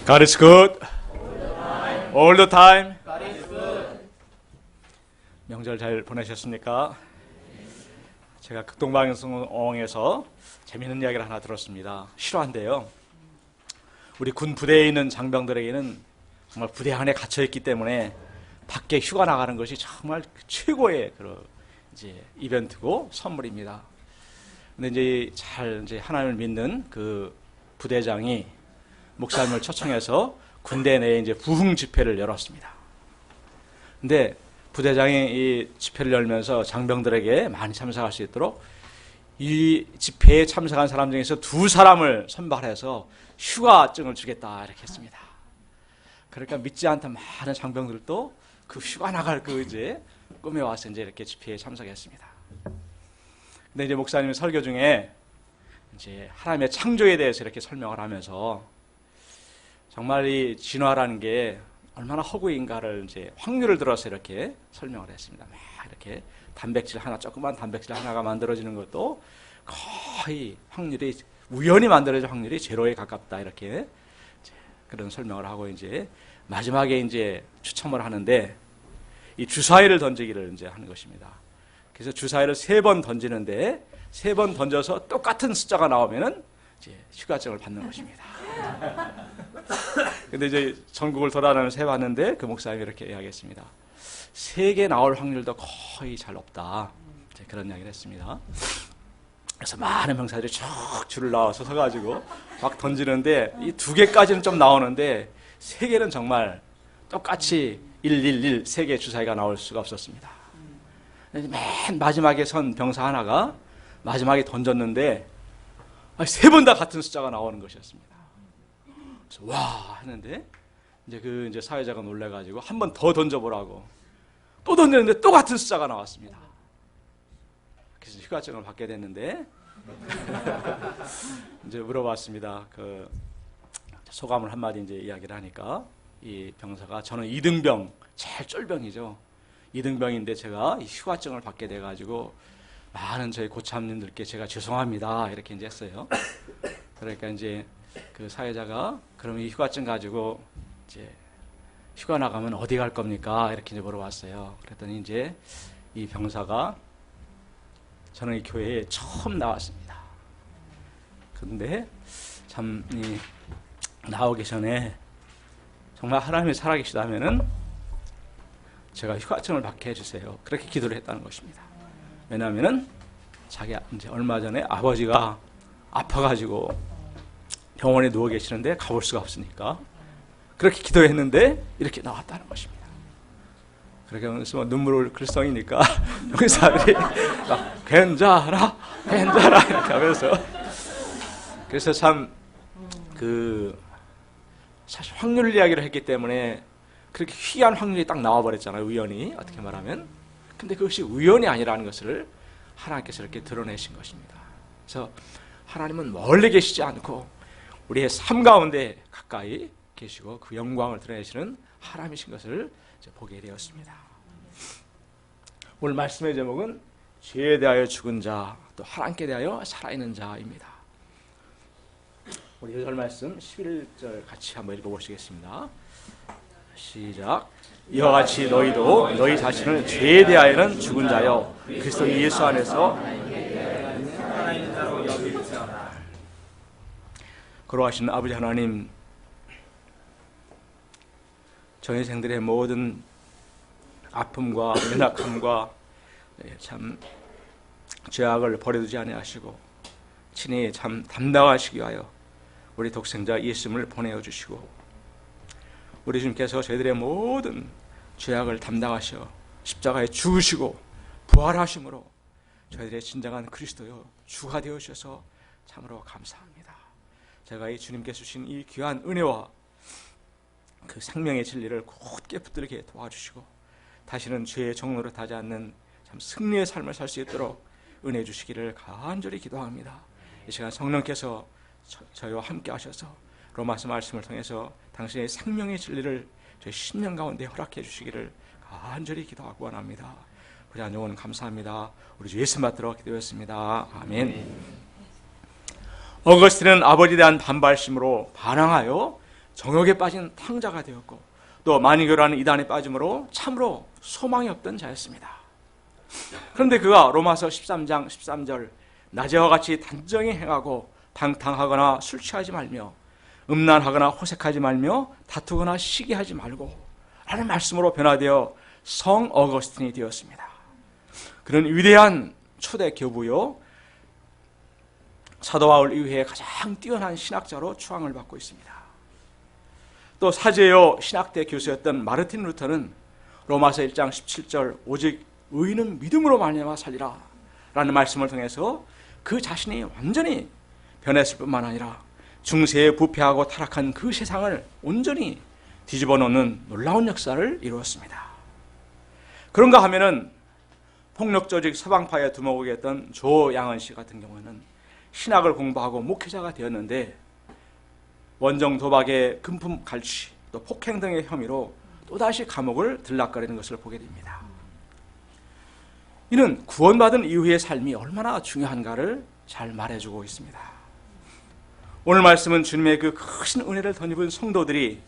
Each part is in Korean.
God is good. All the time. 명절 잘 보내셨습니까? 제가 극동방송에서 재미있는 이야기를 하나 들었습니다. 실화인데요. 우리 군 부대에 있는 장병들에게는 정말 부대 안에 갇혀있기 때문에 밖에 휴가 나가는 것이 정말 최고의 이제 이벤트고 선물입니다. 근데 이제 하나님을 믿는 그 부대장이 목사님을 초청해서 군대 내에 이제 부흥 집회를 열었습니다. 근데 부대장이 이 집회를 열면서 장병들에게 많이 참석할 수 있도록 이 집회에 참석한 사람 중에서 2사람을 선발해서 휴가증을 주겠다 이렇게 했습니다. 그러니까 믿지 않던 많은 장병들도 그 휴가 나갈 이제 꿈에 와서 이제 이렇게 집회에 참석했습니다. 근데 이제 목사님이 설교 중에 이제 하나님의 창조에 대해서 이렇게 설명을 하면서 정말 이 진화라는 게 얼마나 허구인가를 이제 확률을 들어서 이렇게 설명을 했습니다. 막 이렇게 조그만 단백질 하나가 만들어지는 것도 거의 확률이, 우연히 만들어진 확률이 제로에 가깝다. 이렇게 그런 설명을 하고 이제 마지막에 이제 추첨을 하는데 이 주사위를 던지기를 이제 하는 것입니다. 그래서 주사위를 3번 던지는데 3번 던져서 똑같은 숫자가 나오면은 이제 휴가증을 받는 것입니다. 근데 이제 전국을 돌아다니면서 해봤는데 그 목사님이 이렇게 이야기했습니다. 3개 나올 확률도 거의 잘 없다. 그런 이야기를 했습니다. 그래서 많은 병사들이 쭉 줄을 나와서 서가지고 막 던지는데 이 2개까지는 좀 나오는데 3개는 정말 똑같이 111 3개 주사위가 나올 수가 없었습니다. 맨 마지막에 선 병사 하나가 마지막에 던졌는데 3번 다 같은 숫자가 나오는 것이었습니다. 그래서 와 했는데 이제 사회자가 놀래가지고 한 번 더 던져보라고 또 던졌는데 또 같은 숫자가 나왔습니다. 그래서 휴가증을 받게 됐는데 이제 물어봤습니다. 그 소감을 한마디 이제 이야기를 하니까 이 병사가 저는 2등병, 제일 쫄병이죠. 2등병인데 제가 이 휴가증을 받게 돼가지고 많은 저희 고참님들께 제가 죄송합니다 이렇게 이제 했어요. 그러니까 이제 그 사회자가 그럼 이 휴가증 가지고 이제 휴가 나가면 어디 갈 겁니까? 이렇게 이제 물어봤어요. 그랬더니 이제 이 병사가 저는 이 교회에 처음 나왔습니다. 근데 참 나오기 전에 정말 하나님이 살아계시다면은 제가 휴가증을 받게 해주세요. 그렇게 기도를 했다는 것입니다. 왜냐하면은 자기 이제 얼마 전에 아버지가 아파가지고 병원에 누워 계시는데 가볼 수가 없으니까 그렇게 기도했는데 이렇게 나왔다는 것입니다. 그렇게 하면서 눈물 글썽이니까 병사들이 괜찮아 이렇게 하면서 그래서 참 사실 확률 이야기를 했기 때문에 그렇게 희귀한 확률이 딱 나와버렸잖아요. 우연히 어떻게 말하면. 근데 그것이 우연이 아니라는 것을 하나님께서 이렇게 드러내신 것입니다. 그래서 하나님은 멀리 계시지 않고 우리의 삶 가운데 가까이 계시고 그 영광을 드러내시는 하나님이신 것을 이제 보게 되었습니다. 오늘 말씀의 제목은 죄에 대하여 죽은 자, 또 하나님께 대하여 살아있는 자입니다. 우리 요절 말씀 11절 같이 한번 읽어보시겠습니다. 시작. 이와 같이 너희도 너희 자신을 죄에 대하여는 죽은 자여 그리스도 예수 안에서 걸어가시는 아버지 하나님, 저희 생들의 모든 아픔과 연약함과 참 죄악을 버려두지 아니하시고 친히 참 담당하시기 위하여 우리 독생자 예수님을 보내어 주시고 우리 주님께서 저희들의 모든 죄악을 담당하셔 십자가에 죽으시고 부활하심으로 저희들의 진정한 그리스도요 주가 되어 주셔서 참으로 감사합니다. 제가 이 주님께서 주신 이 귀한 은혜와 그 생명의 진리를 곧게 붙들게 도와주시고 다시는 죄의 종로로 타지 않는 참 승리의 삶을 살 수 있도록 은혜 주시기를 간절히 기도합니다. 이 시간 성령께서 저희와 함께 하셔서 로마서 말씀을 통해서 당신의 생명의 진리를 저희 심령 가운데 허락해 주시기를 간절히 기도하고 원합니다. 그냥 영원 감사합니다. 우리 주 예수 받들어 기도했습니다. 아멘. 어거스틴은 아버지에 대한 반발심으로 반항하여 정욕에 빠진 탕자가 되었고 또 만이교라는 이단에 빠짐으로 참으로 소망이 없던 자였습니다. 그런데 그가 로마서 13장 13절 낮에와 같이 단정히 행하고 방탕하거나 술 취하지 말며 음란하거나 호색하지 말며 다투거나 시기하지 말고 라는 말씀으로 변화되어 성 어거스틴이 되었습니다. 그런 위대한 초대 교부요, 사도 바울 이후에 가장 뛰어난 신학자로 추앙을 받고 있습니다. 또 사제요 신학대 교수였던 마르틴 루터는 로마서 1장 17절 오직 의인은 믿음으로 말미암아 살리라 라는 말씀을 통해서 그 자신이 완전히 변했을 뿐만 아니라 중세에 부패하고 타락한 그 세상을 온전히 뒤집어 놓는 놀라운 역사를 이루었습니다. 그런가 하면은 폭력조직 서방파의 두목이었던 조양은 씨 같은 경우는 신학을 공부하고 목회자가 되었는데 원정 도박의 금품 갈취 또 폭행 등의 혐의로 또다시 감옥을 들락거리는 것을 보게 됩니다. 이는 구원받은 이후의 삶이 얼마나 중요한가를 잘 말해주고 있습니다. 오늘 말씀은 주님의 그 크신 은혜를 덧입은 성도들이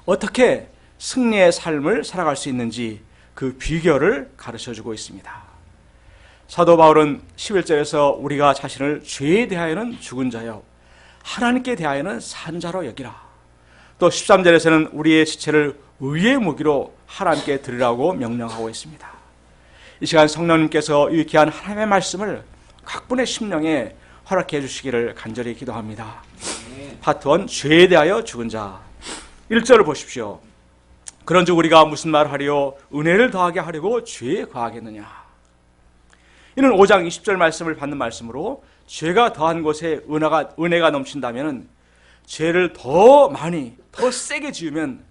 어떻게 승리의 삶을 살아갈 수 있는지 그 비결을 가르쳐주고 있습니다. 사도 바울은 11절에서 우리가 자신을 죄에 대하여는 죽은 자요 하나님께 대하여는 산 자로 여기라. 또 13절에서는 우리의 지체를 의의 무기로 하나님께 드리라고 명령하고 있습니다. 이 시간 성령님께서 유익히 한 하나님의 말씀을 각분의 심령에 허락해 주시기를 간절히 기도합니다. 파트 1, 죄에 대하여 죽은 자. 1절을 보십시오. 그런즉 우리가 무슨 말을 하리요? 은혜를 더하게 하려고 죄에 거하겠느냐? 이는 5장 20절 말씀을 받는 말씀으로 죄가 더한 곳에 은혜가 넘친다면 죄를 더 많이, 더 세게 지으면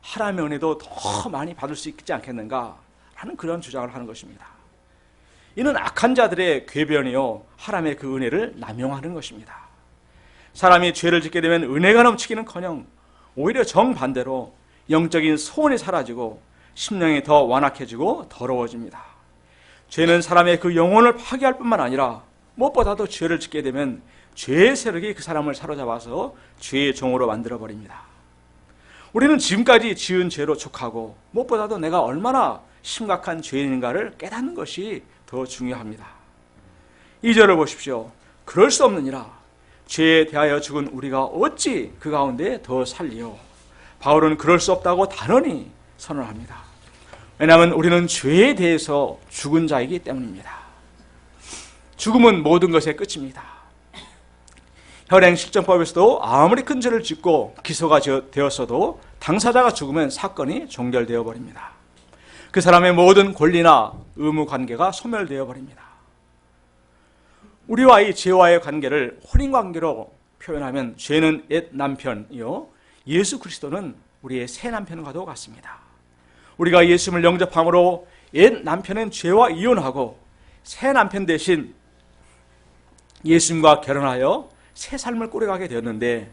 하나님의 은혜도 더 많이 받을 수 있지 않겠는가 하는 그런 주장을 하는 것입니다. 이는 악한 자들의 궤변이요 하나님의 그 은혜를 남용하는 것입니다. 사람이 죄를 짓게 되면 은혜가 넘치기는커녕 오히려 정반대로 영적인 소원이 사라지고 심령이 더 완악해지고 더러워집니다. 죄는 사람의 그 영혼을 파괴할 뿐만 아니라 무엇보다도 죄를 짓게 되면 죄의 세력이 그 사람을 사로잡아서 죄의 종으로 만들어버립니다. 우리는 지금까지 지은 죄로 촉하고 무엇보다도 내가 얼마나 심각한 죄인인가를 깨닫는 것이 더 중요합니다. 2절을 보십시오. 그럴 수 없느니라. 죄에 대하여 죽은 우리가 어찌 그 가운데 더 살리요. 바울은 그럴 수 없다고 단언히 선언합니다. 왜냐하면 우리는 죄에 대해서 죽은 자이기 때문입니다. 죽음은 모든 것의 끝입니다. 현행실정법에서도 아무리 큰 죄를 짓고 기소가 되었어도 당사자가 죽으면 사건이 종결되어 버립니다. 그 사람의 모든 권리나 의무 관계가 소멸되어 버립니다. 우리와 이 죄와의 관계를 혼인관계로 표현하면 죄는 옛 남편이요 예수 그리스도는 우리의 새 남편과도 같습니다. 우리가 예수님을 영접함으로 옛 남편은 죄와 이혼하고 새 남편 대신 예수님과 결혼하여 새 삶을 꾸려가게 되었는데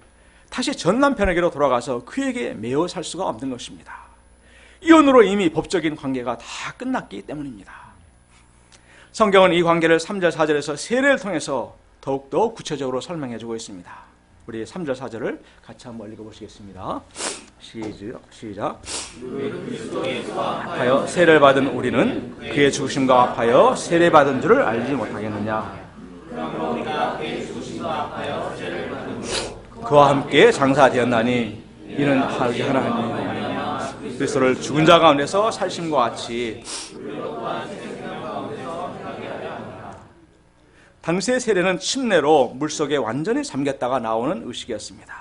다시 전 남편에게로 돌아가서 그에게 매어 살 수가 없는 것입니다. 이혼으로 이미 법적인 관계가 다 끝났기 때문입니다. 성경은 이 관계를 3절 4절에서 세례를 통해서 더욱더 구체적으로 설명해주고 있습니다. 우리 3절 4절을 같이 한번 읽어보시겠습니다. 시작. 하여 세례를 받은 우리는 그의 죽으심과 합하여 세례받은 줄을 알지 못하겠느냐. 그와 함께 장사되었나니 이는 하나님이 그리스도를 죽은 자 가운데서 살심과 같이 당시의 세례는 침례로 물속에 완전히 잠겼다가 나오는 의식이었습니다.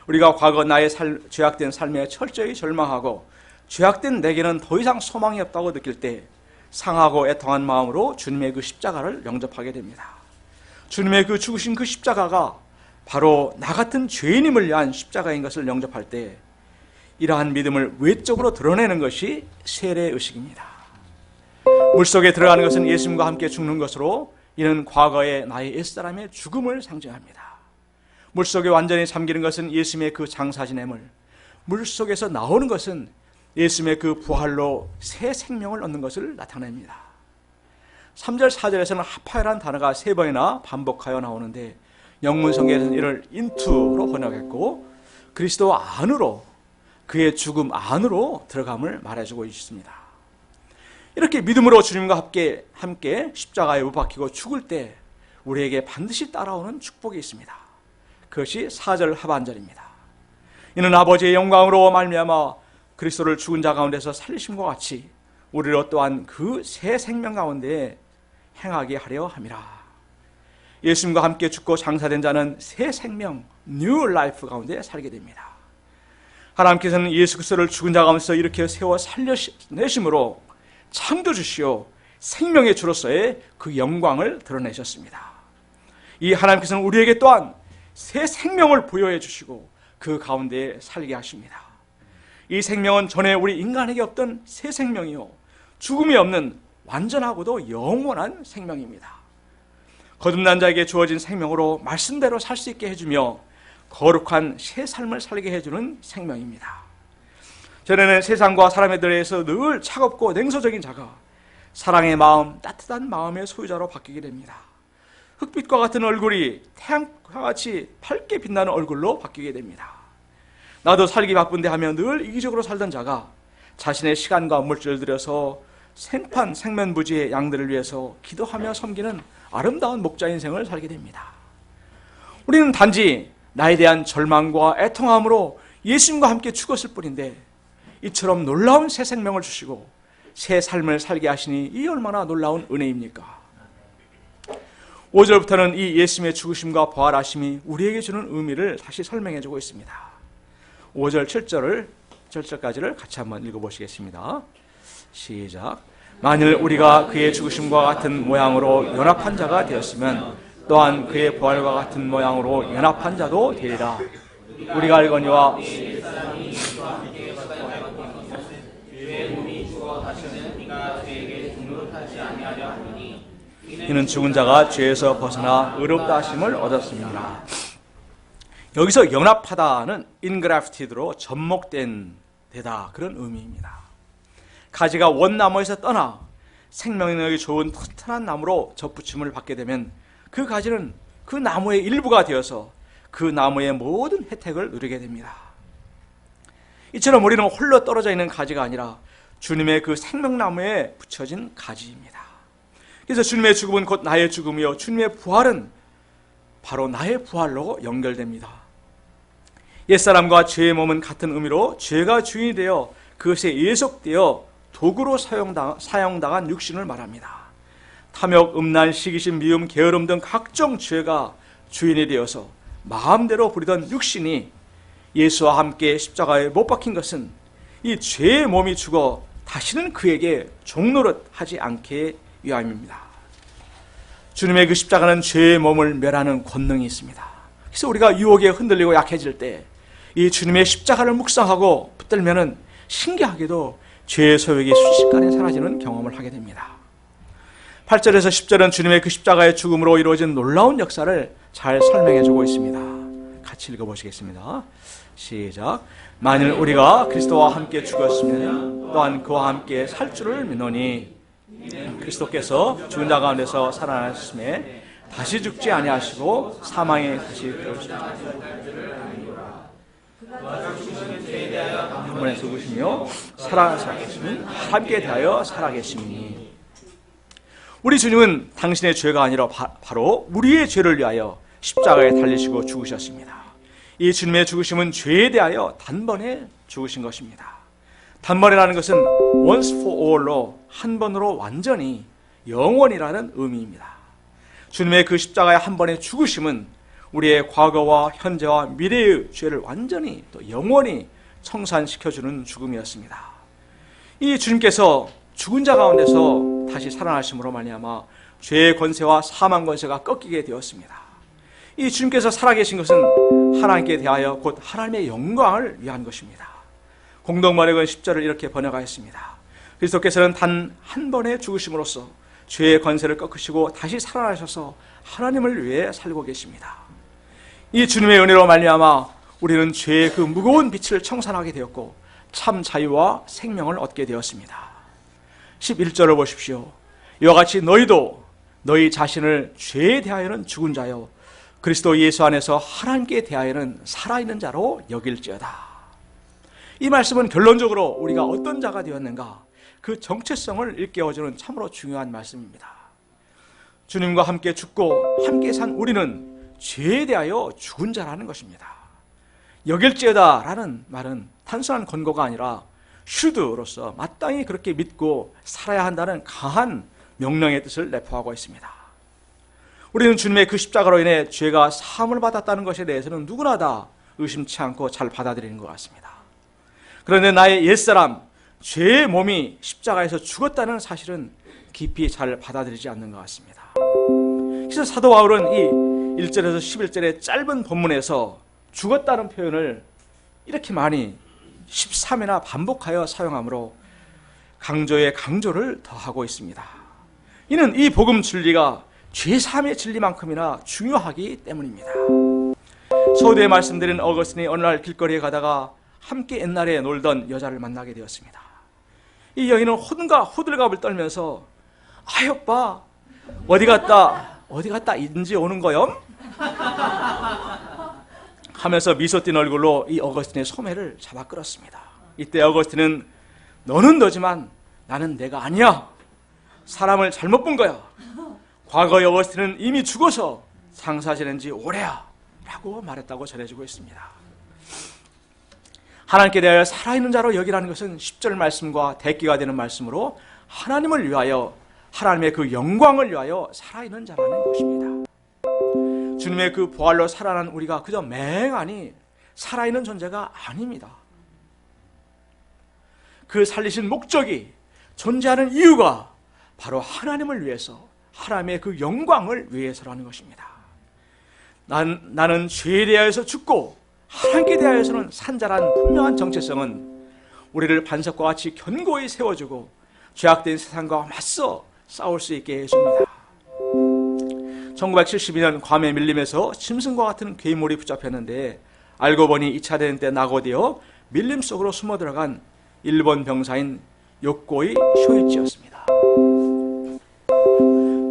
우리가 과거 나의 죄악된 삶에 철저히 절망하고 죄악된 내게는 더 이상 소망이 없다고 느낄 때 상하고 애통한 마음으로 주님의 그 십자가를 영접하게 됩니다. 주님의 그 죽으신 그 십자가가 바로 나 같은 죄인임을 위한 십자가인 것을 영접할 때 이러한 믿음을 외적으로 드러내는 것이 세례 의식입니다. 물속에 들어가는 것은 예수님과 함께 죽는 것으로 이는 과거의 나의 옛사람의 죽음을 상징합니다. 물속에 완전히 잠기는 것은 예수님의 그 장사지냄을, 물속에서 나오는 것은 예수님의 그 부활로 새 생명을 얻는 것을 나타냅니다. 3절 4절에서는 합하여라는 단어가 3번이나 반복하여 나오는데 영문 성경에서는 이를 into로 번역했고 그리스도 안으로, 그의 죽음 안으로 들어감을 말해주고 있습니다. 이렇게 믿음으로 주님과 함께 십자가에 못 박히고 죽을 때 우리에게 반드시 따라오는 축복이 있습니다. 그것이 4절 하반절입니다. 이는 아버지의 영광으로 말미암아 그리스도를 죽은 자 가운데서 살리심과 같이 우리로 또한 그 새 생명 가운데 행하게 하려 함이라. 예수님과 함께 죽고 장사된 자는 새 생명, 뉴 라이프 가운데 살게 됩니다. 하나님께서는 예수 그리스도를 죽은 자 가운데서 이렇게 세워 살려내심으로 창조주시오 생명의 주로서의 그 영광을 드러내셨습니다. 이 하나님께서는 우리에게 또한 새 생명을 부여해 주시고 그 가운데 살게 하십니다. 이 생명은 전에 우리 인간에게 없던 새 생명이요, 죽음이 없는 완전하고도 영원한 생명입니다. 거듭난 자에게 주어진 생명으로 말씀대로 살 수 있게 해주며 거룩한 새 삶을 살게 해주는 생명입니다. 전에는 세상과 사람에 대해서 늘 차갑고 냉소적인 자가 사랑의 마음, 따뜻한 마음의 소유자로 바뀌게 됩니다. 흑빛과 같은 얼굴이 태양과 같이 밝게 빛나는 얼굴로 바뀌게 됩니다. 나도 살기 바쁜데 하며 늘 이기적으로 살던 자가 자신의 시간과 물질을 들여서 생판 생면부지의 양들을 위해서 기도하며 섬기는 아름다운 목자 인생을 살게 됩니다. 우리는 단지 나에 대한 절망과 애통함으로 예수님과 함께 죽었을 뿐인데 이처럼 놀라운 새 생명을 주시고 새 삶을 살게 하시니 이 얼마나 놀라운 은혜입니까? 5절부터는 이 예수님의 죽으심과 부활하심이 우리에게 주는 의미를 다시 설명해 주고 있습니다. 5절, 7절까지를 같이 한번 읽어보시겠습니다. 시작. 만일 우리가 그의 죽으심과 같은 모양으로 연합한 자가 되었으면 또한 그의 부활과 같은 모양으로 연합한 자도 되리라. 우리가 알거니와 이는 죽은 자가 죄에서 벗어나 의롭다 하심을 얻었습니다. 여기서 연합하다는 인그래프티드로 접목된 되다, 그런 의미입니다. 가지가 원나무에서 떠나 생명력이 좋은 튼튼한 나무로 접붙임을 받게 되면 그 가지는 그 나무의 일부가 되어서 그 나무의 모든 혜택을 누리게 됩니다. 이처럼 우리는 홀로 떨어져 있는 가지가 아니라 주님의 그 생명나무에 붙여진 가지입니다. 그래서 주님의 죽음은 곧 나의 죽음이요 주님의 부활은 바로 나의 부활로 연결됩니다. 옛사람과 죄의 몸은 같은 의미로 죄가 주인이 되어 그것에 예속되어 도구로 사용당한 육신을 말합니다. 탐욕, 음란, 시기심, 미움, 게으름 등 각종 죄가 주인이 되어서 마음대로 부리던 육신이 예수와 함께 십자가에 못 박힌 것은 이 죄의 몸이 죽어 다시는 그에게 종노릇하지 않게 위함입니다. 주님의 그 십자가는 죄의 몸을 멸하는 권능이 있습니다. 그래서 우리가 유혹에 흔들리고 약해질 때 이 주님의 십자가를 묵상하고 붙들면은 신기하게도 죄의 소욕이 순식간에 사라지는 경험을 하게 됩니다. 8절에서 10절은 주님의 그 십자가의 죽음으로 이루어진 놀라운 역사를 잘 설명해주고 있습니다. 같이 읽어보시겠습니다. 시작. 만일 우리가 그리스도와 함께 죽었으면 또한 그와 함께 살 줄을 믿노니 그리스도께서 죽은 자 가운데서 살아나셨음에 다시 죽지 아니하시고 사망에 다시 들어오시리라. 한 번에 죽으시며 살아계시니 함께 대하여 살아계시니. 우리 주님은 당신의 죄가 아니라 바로 우리의 죄를 위하여 십자가에 달리시고 죽으셨습니다. 이 주님의 죽으심은 죄에 대하여 단번에 죽으신 것입니다. 단번이라는 것은 once for all로 한 번으로 완전히 영원이라는 의미입니다. 주님의 그 십자가의 한 번의 죽으심은 우리의 과거와 현재와 미래의 죄를 완전히 또 영원히 청산시켜주는 죽음이었습니다. 이 주님께서 죽은 자 가운데서 다시 살아나심으로 말미암아 죄의 권세와 사망 권세가 꺾이게 되었습니다. 이 주님께서 살아계신 것은 하나님께 대하여 곧 하나님의 영광을 위한 것입니다. 공동번역은 10절을 이렇게 번역하였습니다. 그리스도께서는 단 한 번의 죽으심으로써 죄의 권세를 꺾으시고 다시 살아나셔서 하나님을 위해 살고 계십니다. 이 주님의 은혜로 말미암아 우리는 죄의 그 무거운 빛을 청산하게 되었고 참 자유와 생명을 얻게 되었습니다. 11절을 보십시오. 이와 같이 너희도 너희 자신을 죄에 대하여는 죽은 자요 그리스도 예수 안에서 하나님께 대하여는 살아있는 자로 여길지어다. 이 말씀은 결론적으로 우리가 어떤 자가 되었는가, 그 정체성을 일깨워주는 참으로 중요한 말씀입니다. 주님과 함께 죽고 함께 산 우리는 죄에 대하여 죽은 자라는 것입니다. 여길지어다 라는 말은 단순한 권고가 아니라 슈드로서 마땅히 그렇게 믿고 살아야 한다는 강한 명령의 뜻을 내포하고 있습니다. 우리는 주님의 그 십자가로 인해 죄가 사함을 받았다는 것에 대해서는 누구나 다 의심치 않고 잘 받아들이는 것 같습니다. 그런데 나의 옛사람, 죄의 몸이 십자가에서 죽었다는 사실은 깊이 잘 받아들이지 않는 것 같습니다. 그래서 사도 바울은 이 1절에서 11절의 짧은 본문에서 죽었다는 표현을 이렇게 많이 13회나 반복하여 사용하므로 강조에 강조를 더하고 있습니다. 이는 이 복음 진리가 죄사함의 진리만큼이나 중요하기 때문입니다. 서두에 말씀드린 어거스틴이 어느 날 길거리에 가다가 함께 옛날에 놀던 여자를 만나게 되었습니다. 이 여인은 호들갑을 떨면서 아이 오빠 어디 갔다 인지 오는 거요? 하면서 미소 띤 얼굴로 이 어거스틴의 소매를 잡아 끌었습니다. 이때 어거스틴은 너는 너지만 나는 내가 아니야. 사람을 잘못 본 거야. 과거의 어거스틴은 이미 죽어서 장사 지낸 지 오래야 라고 말했다고 전해지고 있습니다. 하나님께 대하여 살아있는 자로 여기라는 것은 10절 말씀과 대기가 되는 말씀으로 하나님을 위하여, 하나님의 그 영광을 위하여 살아있는 자라는 것입니다. 주님의 그 부활로 살아난 우리가 그저 맹하니 살아있는 존재가 아닙니다. 그 살리신 목적이, 존재하는 이유가 바로 하나님을 위해서, 하나님의 그 영광을 위해서라는 것입니다. 나는 죄에 대하여서 죽고 하나님께 대하여서는 산 자란 분명한 정체성은 우리를 반석과 같이 견고히 세워주고 죄악된 세상과 맞서 싸울 수 있게 해줍니다. 1972년 괌의 밀림에서 짐승과 같은 괴물이 붙잡혔는데 알고 보니 2차 대전 때 낙오되어 밀림 속으로 숨어 들어간 일본 병사인 요코이 쇼이치였습니다.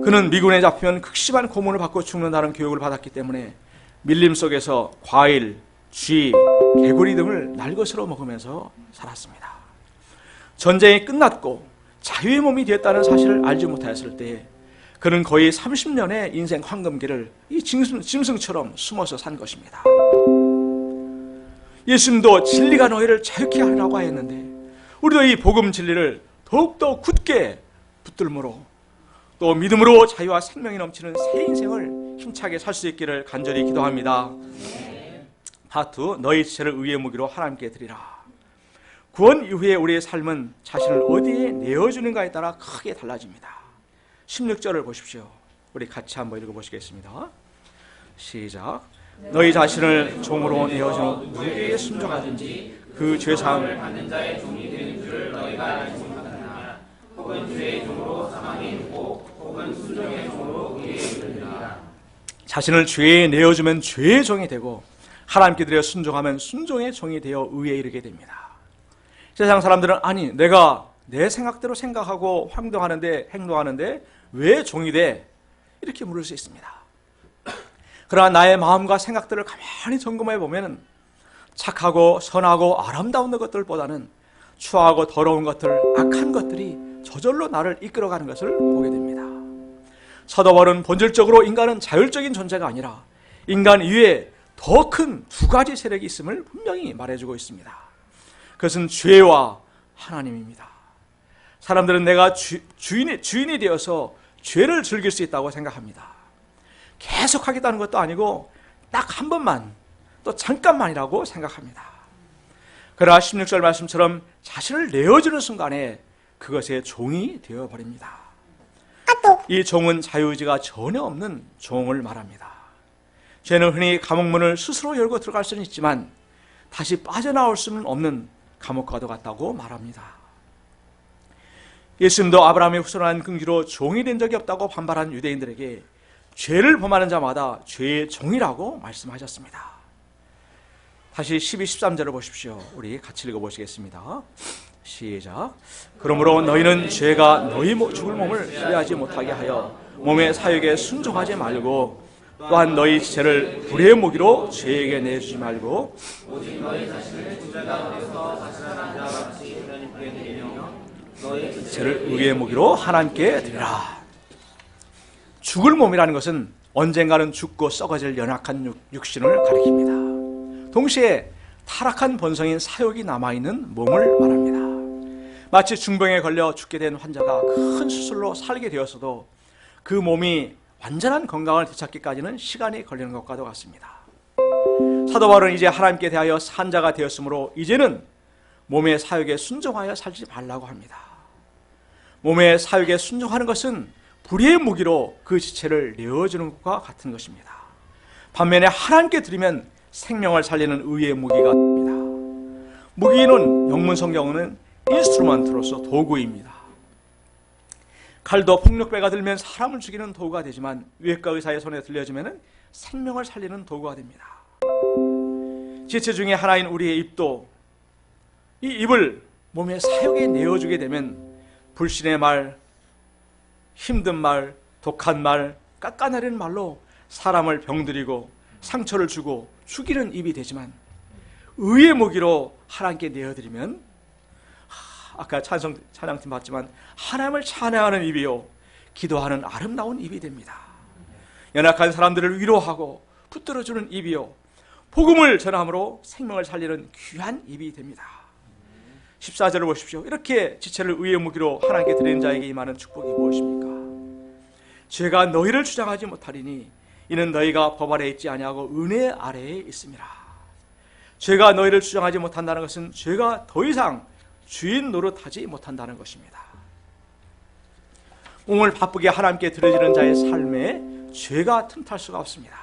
그는 미군에 잡히면 극심한 고문을 받고 죽는다는 교육을 받았기 때문에 밀림 속에서 과일, 쥐, 개구리 등을 날것으로 먹으면서 살았습니다. 전쟁이 끝났고 자유의 몸이 되었다는 사실을 알지 못하였을 때 그는 거의 30년의 인생 황금기를 이 짐승처럼 숨어서 산 것입니다. 예수님도 진리가 너희를 자유케 하라고 하였는데 우리도 이 복음 진리를 더욱더 굳게 붙들므로 또 믿음으로 자유와 생명이 넘치는 새 인생을 힘차게 살 수 있기를 간절히 기도합니다. 파트 2, 너희 지체를 의의 무기로 하나님께 드리라. 구원 이후에 우리의 삶은 자신을 어디에 내어주는가에 따라 크게 달라집니다. 16절을 보십시오. 우리 같이 한번 읽어보시겠습니다. 시작. 너희 자신을 종으로 내어주는 누구에게 순종하든지 그 죄사함을 받는 자의 종이 되는 줄을 너희가 알지 못하느냐. 혹은 죄의 종으로 사망에 이르고 혹은 순종의 종으로 의에 이르리라. 자신을 죄에 내어주면 죄의 종이 되고 하나님께 드려 순종하면 순종의 종이 되어 의에 이르게 됩니다. 세상 사람들은 아니 내가 내 생각대로 생각하고 행동하는데 왜 종이 돼? 이렇게 물을 수 있습니다. 그러나 나의 마음과 생각들을 가만히 점검해 보면 착하고 선하고 아름다운 것들보다는 추하고 더러운 것들, 악한 것들이 저절로 나를 이끌어가는 것을 보게 됩니다. 사도 바울은 본질적으로 인간은 자율적인 존재가 아니라 인간 이외에 더 큰 두 가지 세력이 있음을 분명히 말해주고 있습니다. 그것은 죄와 하나님입니다. 사람들은 내가 주인이 되어서 죄를 즐길 수 있다고 생각합니다. 계속 하겠다는 것도 아니고 딱 한 번만, 또 잠깐만이라고 생각합니다. 그러나 16절 말씀처럼 자신을 내어주는 순간에 그것의 종이 되어버립니다. 이 종은 자유의지가 전혀 없는 종을 말합니다. 죄는 흔히 감옥문을 스스로 열고 들어갈 수는 있지만 다시 빠져나올 수는 없는 감옥과도 같다고 말합니다. 예수님도 아브라함의 후손한 긍지로 종이 된 적이 없다고 반발한 유대인들에게 죄를 범하는 자마다 죄의 종이라고 말씀하셨습니다. 다시 12, 13절을 보십시오. 우리 같이 읽어보시겠습니다. 시작. 그러므로 너희는 죄가 너희 죽을 몸을 지배하지 못하게 하여 몸의 사욕에 순종하지 말고 또한 너희 지체를 불의 무기로 죄에게 내주지 말고 오직 너희 자신을 주자 가운데서 자신한 자 같이 하나님께 드리며 너희 지체를 의의 무기로 하나님께 드리라. 죽을 몸이라는 것은 언젠가는 죽고 썩어질 연약한 육신을 가리킵니다. 동시에 타락한 본성인 사욕이 남아있는 몸을 말합니다. 마치 중병에 걸려 죽게 된 환자가 큰 수술로 살게 되었어도 그 몸이 완전한 건강을 되찾기까지는 시간이 걸리는 것과도 같습니다. 사도 바울은 이제 하나님께 대하여 산자가 되었으므로 이제는 몸의 사욕에 순종하여 살지 말라고 합니다. 몸의 사욕에 순종하는 것은 불의의 무기로 그 지체를 내어주는 것과 같은 것입니다. 반면에 하나님께 드리면 생명을 살리는 의의 무기가 됩니다. 무기는 영문 성경은 인스트루먼트로서 도구입니다. 칼도 폭력배가 들면 사람을 죽이는 도구가 되지만 외과 의사의 손에 들려주면 생명을 살리는 도구가 됩니다. 지체 중에 하나인 우리의 입도, 이 입을 몸의 사욕에 내어주게 되면 불신의 말, 힘든 말, 독한 말, 깎아내리는 말로 사람을 병들이고 상처를 주고 죽이는 입이 되지만 의의 무기로 하나님께 내어드리면 아까 찬양팀 봤지만 하나님을 찬양하는 입이요 기도하는 아름다운 입이 됩니다. 연약한 사람들을 위로하고 붙들어주는 입이요 복음을 전함으로 생명을 살리는 귀한 입이 됩니다. 14절을 보십시오. 이렇게 지체를 의의 무기로 하나님께 드리는 자에게 임하는 축복이 무엇입니까? 죄가 너희를 주장하지 못하리니 이는 너희가 법 아래에 있지 아니하고 은혜 아래에 있음이라. 죄가 너희를 주장하지 못한다는 것은 죄가 더 이상 주인 노릇하지 못한다는 것입니다. 몸을 바쁘게 하나님께 드려지는 자의 삶에 죄가 틈탈 수가 없습니다.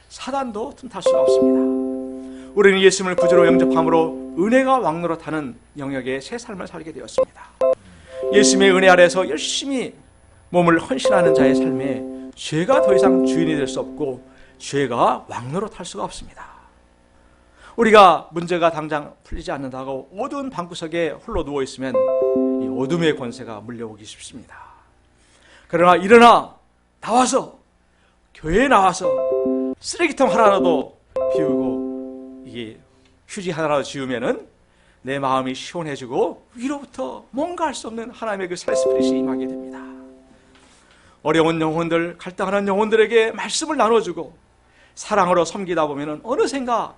사단도 틈탈 수가 없습니다. 우리는 예수님을 구주로 영접함으로 은혜가 왕노릇하는 영역의 새 삶을 살게 되었습니다. 예수님의 은혜 아래에서 열심히 몸을 헌신하는 자의 삶에 죄가 더 이상 주인이 될 수 없고 죄가 왕노릇할 수가 없습니다. 우리가 문제가 당장 풀리지 않는다고 어두운 방구석에 홀로 누워있으면 이 어둠의 권세가 물려오기 쉽습니다. 그러나 일어나 나와서 교회에 나와서 쓰레기통 하나라도 비우고 이게 휴지 하나라도 지우면은 내 마음이 시원해지고 위로부터 뭔가 할 수 없는 하나님의 그 살스피릿이 임하게 됩니다. 어려운 영혼들, 갈등하는 영혼들에게 말씀을 나눠주고 사랑으로 섬기다 보면은 어느샌가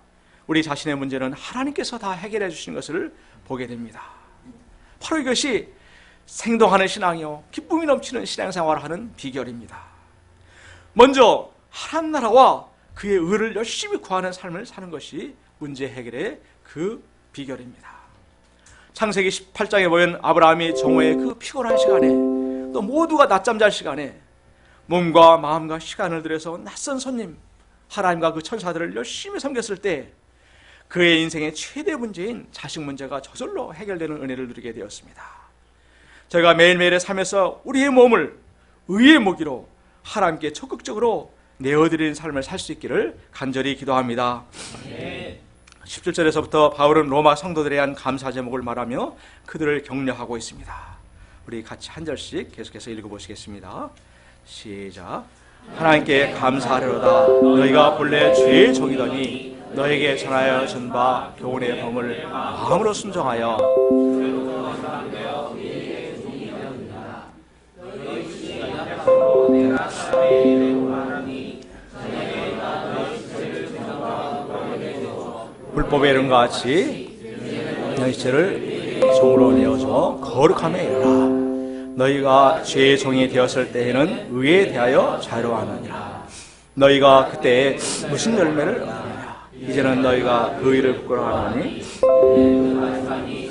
우리 자신의 문제는 하나님께서 다 해결해 주시는 것을 보게 됩니다. 바로 이것이 생동하는 신앙이요 기쁨이 넘치는 신앙생활을 하는 비결입니다. 먼저 하나님 나라와 그의 의를 열심히 구하는 삶을 사는 것이 문제 해결의 그 비결입니다. 창세기 18장에 보면 아브라함이 정오의 그 피곤한 시간에 또 모두가 낮잠 잘 시간에 몸과 마음과 시간을 들여서 낯선 손님 하나님과 그 천사들을 열심히 섬겼을 때 그의 인생의 최대 문제인 자식 문제가 저절로 해결되는 은혜를 누리게 되었습니다. 저희가 매일매일의 삶에서 우리의 몸을 의의 무기로 하나님께 적극적으로 내어드리는 삶을 살 수 있기를 간절히 기도합니다. 17절에서부터 바울은 로마 성도들에 대한 감사 제목을 말하며 그들을 격려하고 있습니다. 우리 같이 한 절씩 계속해서 읽어보시겠습니다. 시작. 하나님께 감사하려다 너희가 본래 죄의 종이더니 너에게 전하여 준 바 교훈의 법을 마음으로 순종하여 불법의 이름과 같이 너희 죄를 종으로 내어줘 거룩함에 이르라. 너희가 죄의 종이 되었을 때에는 의에 대하여 자유하느니라. 너희가 그때에 무슨 열매를 얻느냐. 이제는 너희가 그 의를 부끄러워하니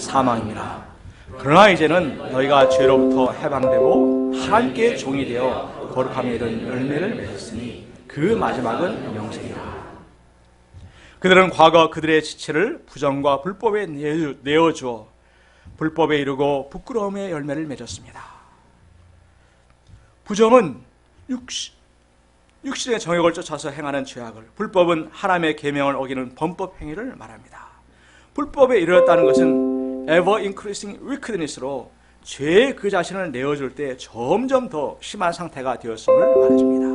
사망이라. 그러나 이제는 너희가 죄로부터 해방되고 하나님께 종이 되어 거룩함에 이른 열매를 맺었으니 그 마지막은 영생이라. 그들은 과거 그들의 지체를 부정과 불법에 내어주어 불법에 이르고 부끄러움의 열매를 맺었습니다. 부정은 육신의 정욕을 쫓아서 행하는 죄악을, 불법은 하나님의 계명을 어기는 범법 행위를 말합니다. 불법에 이르렀다는 것은 ever increasing wickedness로 죄의 그 자신을 내어줄 때 점점 더 심한 상태가 되었음을 말해줍니다.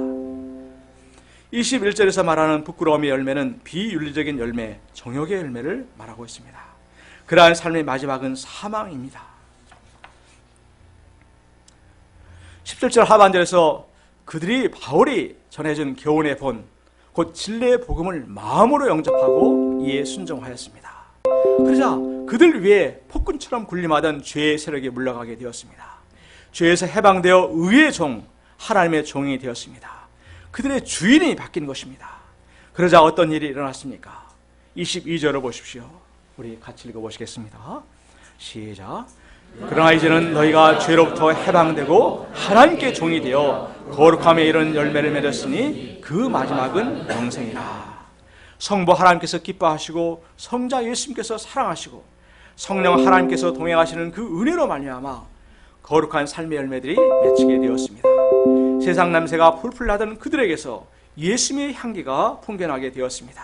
21절에서 말하는 부끄러움의 열매는 비윤리적인 열매, 정욕의 열매를 말하고 있습니다. 그러한 삶의 마지막은 사망입니다. 17절 하반절에서 그들이 바울이 전해준 교훈의 본, 곧 진리의 복음을 마음으로 영접하고 이에 순종하였습니다. 그러자 그들 위에 폭군처럼 군림하던 죄의 세력이 물러가게 되었습니다. 죄에서 해방되어 의의 종, 하나님의 종이 되었습니다. 그들의 주인이 바뀐 것입니다. 그러자 어떤 일이 일어났습니까? 22절을 보십시오. 우리 같이 읽어보시겠습니다. 시작. 그러나 이제는 너희가 죄로부터 해방되고 하나님께 종이 되어 거룩함에 이른 열매를 맺었으니 그 마지막은 영생이라. 성부 하나님께서 기뻐하시고 성자 예수님께서 사랑하시고 성령 하나님께서 동행하시는 그 은혜로 말미암아 거룩한 삶의 열매들이 맺히게 되었습니다. 세상 냄새가 풀풀 나던 그들에게서 예수님의 향기가 풍겨나게 되었습니다.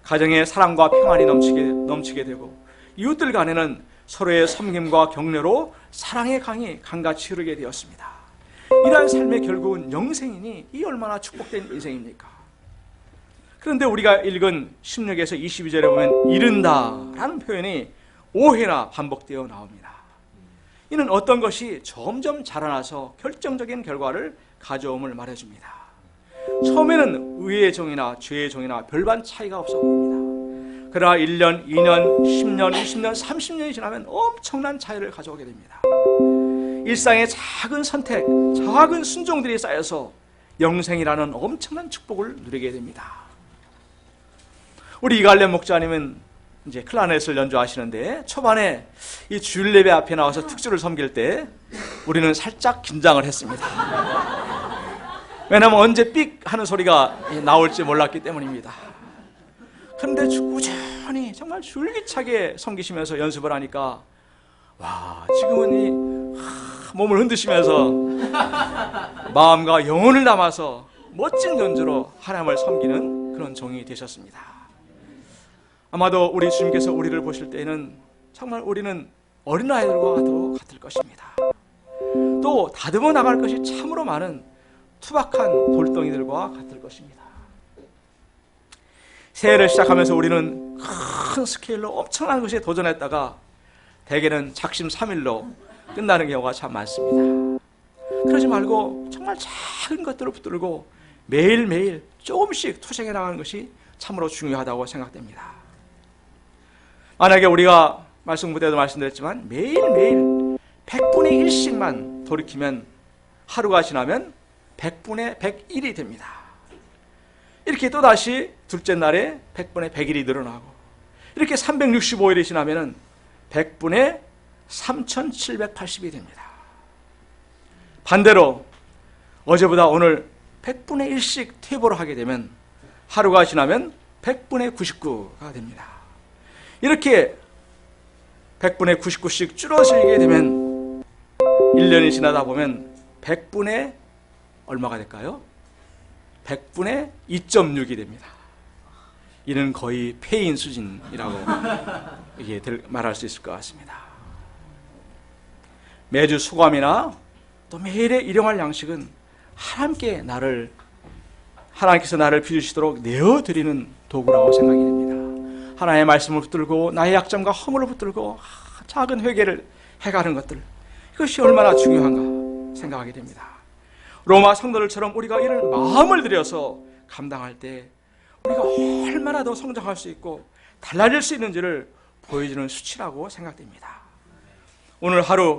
가정에 사랑과 평안이 넘치게 되고 이웃들 간에는 서로의 섬김과 격려로 사랑의 강이 강같이 흐르게 되었습니다. 이러한 삶의 결국은 영생이니 이 얼마나 축복된 인생입니까? 그런데 우리가 읽은 16에서 22절에 보면 이른다라는 표현이 5회나 반복되어 나옵니다. 이는 어떤 것이 점점 자라나서 결정적인 결과를 가져옴을 말해줍니다. 처음에는 의의 종이나 죄의 종이나 별반 차이가 없어 보입니다. 그러나 1년, 2년, 10년, 20년, 30년이 지나면 엄청난 차이를 가져오게 됩니다. 일상의 작은 선택, 작은 순종들이 쌓여서 영생이라는 엄청난 축복을 누리게 됩니다. 우리 이갈렘 목사님은 이제 클라넷을 연주하시는데 초반에 이 주일 예배 앞에 나와서 특주를 섬길 때 우리는 살짝 긴장을 했습니다. 왜냐하면 언제 삑 하는 소리가 나올지 몰랐기 때문입니다. 그런데 꾸준히 정말 줄기차게 섬기시면서 연습을 하니까 와, 지금은 이 몸을 흔드시면서 마음과 영혼을 담아서 멋진 연주로 하나님을 섬기는 그런 종이 되셨습니다. 아마도 우리 주님께서 우리를 보실 때는 정말 우리는 어린아이들과도 같을 것입니다. 또 다듬어 나갈 것이 참으로 많은 투박한 돌덩이들과 같을 것입니다. 새해를 시작하면서 우리는 큰 스케일로 엄청난 것에 도전했다가 대개는 작심삼일로 끝나는 경우가 참 많습니다. 그러지 말고 정말 작은 것들을 붙들고 매일매일 조금씩 투쟁해 나가는 것이 참으로 중요하다고 생각됩니다. 만약에 우리가 말씀 무대에도 말씀드렸지만 매일매일 100분의 1씩만 돌이키면 하루가 지나면 100분의 101이 됩니다. 이렇게 또다시 둘째 날에 100분의 100일이 늘어나고 이렇게 365일이 지나면 100분의 3780이 됩니다. 반대로 어제보다 오늘 100분의 1씩 퇴보를 하게 되면 하루가 지나면 100분의 99가 됩니다. 이렇게 100분의 99씩 줄어들게 되면 1년이 지나다 보면 100분의 얼마가 될까요? 100분의 2.6이 됩니다. 이는 거의 폐인 수준이라고 이게 말할 수 있을 것 같습니다. 매주 수감이나 또 매일의 일용할 양식은 하나님께서 나를 빚으시도록 내어드리는 도구라고 생각이 됩니다. 하나님의 말씀을 붙들고 나의 약점과 허물을 붙들고 작은 회개를 해가는 것들, 이것이 얼마나 중요한가 생각하게 됩니다. 로마 성도들처럼 우리가 이를 마음을 들여서 감당할 때 우리가 얼마나 더 성장할 수 있고 달라질 수 있는지를 보여주는 수치라고 생각됩니다. 오늘 하루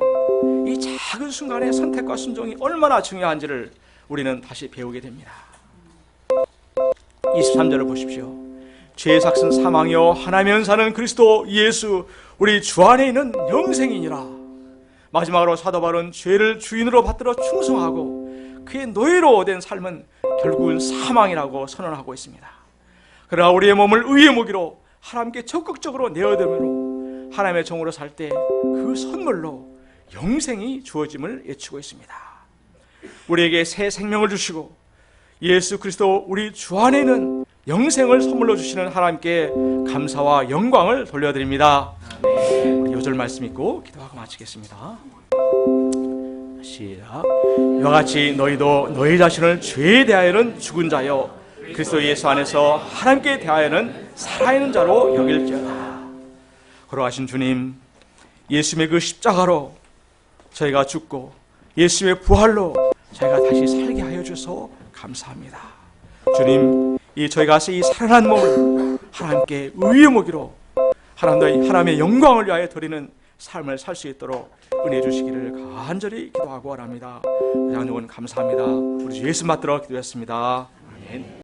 이 작은 순간의 선택과 순종이 얼마나 중요한지를 우리는 다시 배우게 됩니다. 23절을 보십시오. 죄의 삭은 사망이요 하나님의 은사는 그리스도 예수 우리 주 안에 있는 영생이니라. 마지막으로 사도 바울은 죄를 주인으로 받들어 충성하고 그의 노예로 된 삶은 결국은 사망이라고 선언하고 있습니다. 그러나 우리의 몸을 의의 무기로 하나님께 적극적으로 내어드림으로 하나님의 종으로 살 때 그 선물로 영생이 주어짐을 예치고 있습니다. 우리에게 새 생명을 주시고 예수 그리스도 우리 주 안에 있는 영생을 선물로 주시는 하나님께 감사와 영광을 돌려드립니다. 우리 요절 말씀 읽고 기도하고 마치겠습니다. 시작. 이와 같이 너희도 너희 자신을 죄에 대하여는 죽은 자여 그리스도 예수 안에서 하나님께 대하여는 살아있는 자로 여길지어다. 걸어가신 주님, 예수님의 그 십자가로 저희가 죽고 예수님의 부활로 저희가 다시 살게 하여 주셔서 감사합니다. 주님, 이 저희가 이 살아난 몸을 하나님께 의의 모기로 하나님의 영광을 위하여 드리는 삶을 살 수 있도록 은혜 주시기를 간절히 기도하고 원합니다. 장로분 감사합니다. 우리 주 예수 받들어 기도했습니다. 아멘.